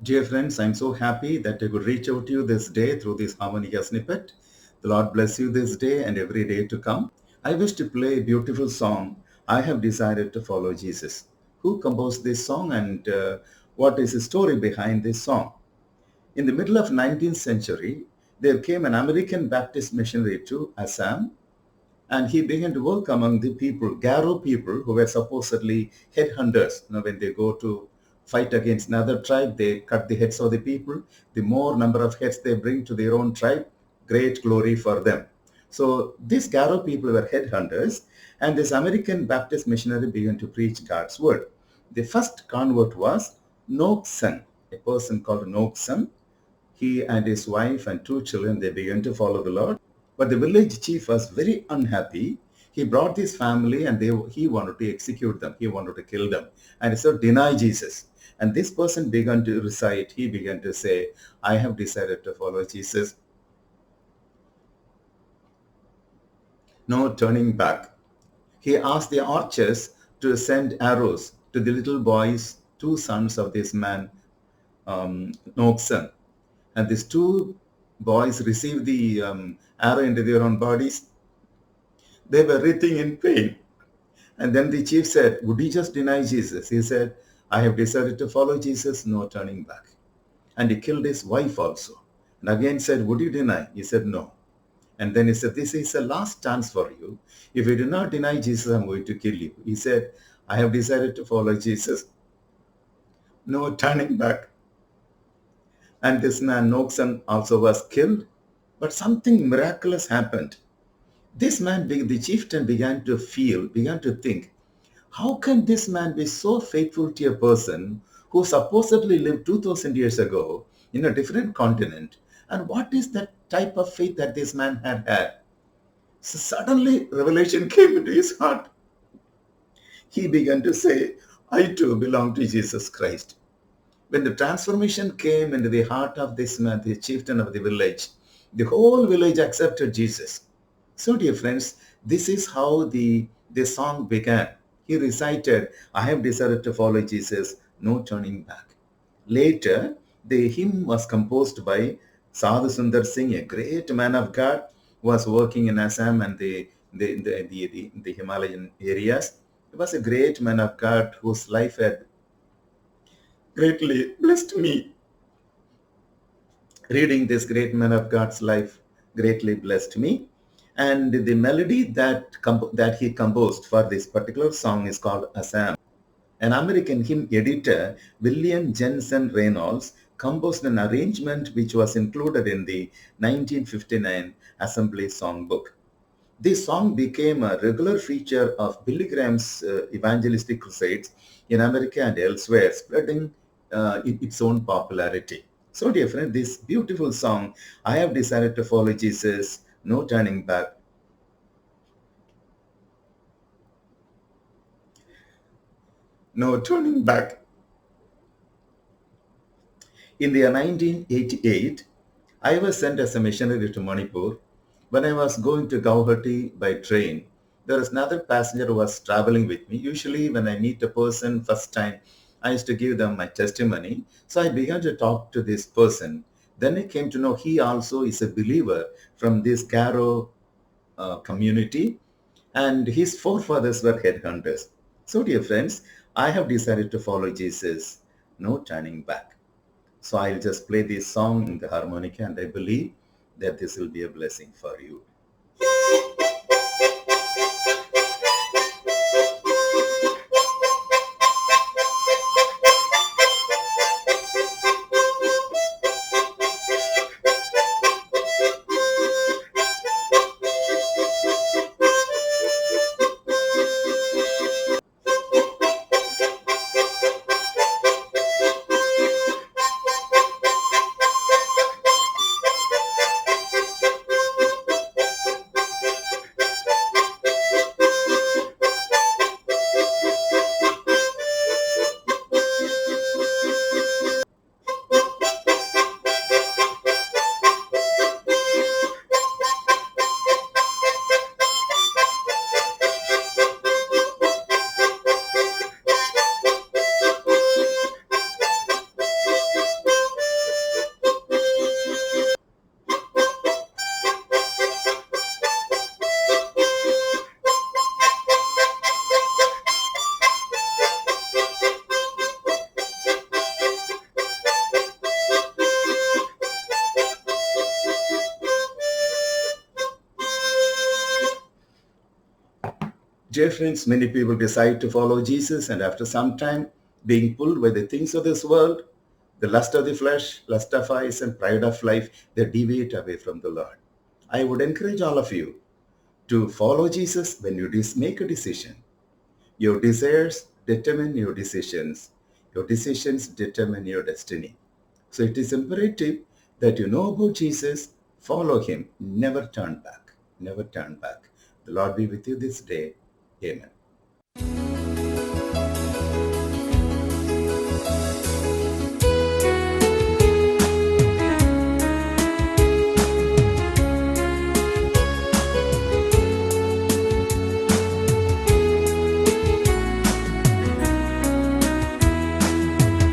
Dear friends, I'm so happy that I could reach out to you this day through this harmonica snippet. The Lord bless you this day and every day to come. I wish to play a beautiful song. I have decided to follow Jesus. Who composed this song and what is the story behind this song? In the middle of 19th century, there came an American Baptist missionary to Assam, and he began to work among the people, Garo people, who were supposedly headhunters. When they go to fight against another tribe, they cut the heads of the people. The more number of heads they bring to their own tribe, great glory for them. So these Garo people were headhunters, and this American Baptist missionary began to preach God's word. The first convert was Noksan, a person called Noksan. He and his wife and two children, they began to follow the Lord. But the village chief was very unhappy. He brought his family and he wanted to execute them. He wanted to kill them. And he said, deny Jesus. And this person began to recite. He began to say, I have decided to follow Jesus. No turning back. He asked the archers to send arrows to the little boys, two sons of this man, Noksan. And these two boys received the arrow into their own bodies. They were writhing in pain. And then the chief said, would you just deny Jesus? He said, I have decided to follow Jesus, no turning back. And he killed his wife also. And again said, would you deny? He said, no. And then he said, this is a last chance for you. If you do not deny Jesus, I'm going to kill you. He said, I have decided to follow Jesus, no turning back. And this man, Noksan, also was killed. But something miraculous happened. This man, the chieftain, began to think, how can this man be so faithful to a person who supposedly lived 2000 years ago in a different continent? And what is that type of faith that this man had? So suddenly revelation came into his heart. He began to say, I too belong to Jesus Christ. When the transformation came into the heart of this man, the chieftain of the village, the whole village accepted Jesus. So, dear friends, this is how the song began. He recited, I have decided to follow Jesus, no turning back. Later, the hymn was composed by Sadhu Sundar Singh, a great man of God, who was working in Assam and the Himalayan areas. He was a great man of God whose life had greatly blessed me. Reading this great man of God's life greatly blessed me. And the melody that he composed for this particular song is called Assam. An American hymn editor, William Jensen Reynolds, composed an arrangement which was included in the 1959 Assembly Songbook. This song became a regular feature of Billy Graham's evangelistic crusades in America and elsewhere, spreading its own popularity. So, dear friend, this beautiful song, I have decided to follow Jesus, no turning back. No turning back. In the year 1988, I was sent as a missionary to Manipur. When I was going to Guwahati by train, there was another passenger who was traveling with me. Usually when I meet a person first time, I used to give them my testimony. So I began to talk to this person. Then I came to know he also is a believer from this Garo community, and his forefathers were headhunters. So, dear friends, I have decided to follow Jesus, no turning back. So I'll just play this song in the harmonica, and I believe that this will be a blessing for you. Dear friends, many people decide to follow Jesus, and after some time, being pulled by the things of this world, the lust of the flesh, lust of eyes, and pride of life, they deviate away from the Lord. I would encourage all of you to follow Jesus when you make a decision. Your desires determine your decisions. Your decisions determine your destiny. So it is imperative that you know about Jesus, follow him, never turn back. Never turn back. The Lord be with you this day. Amen.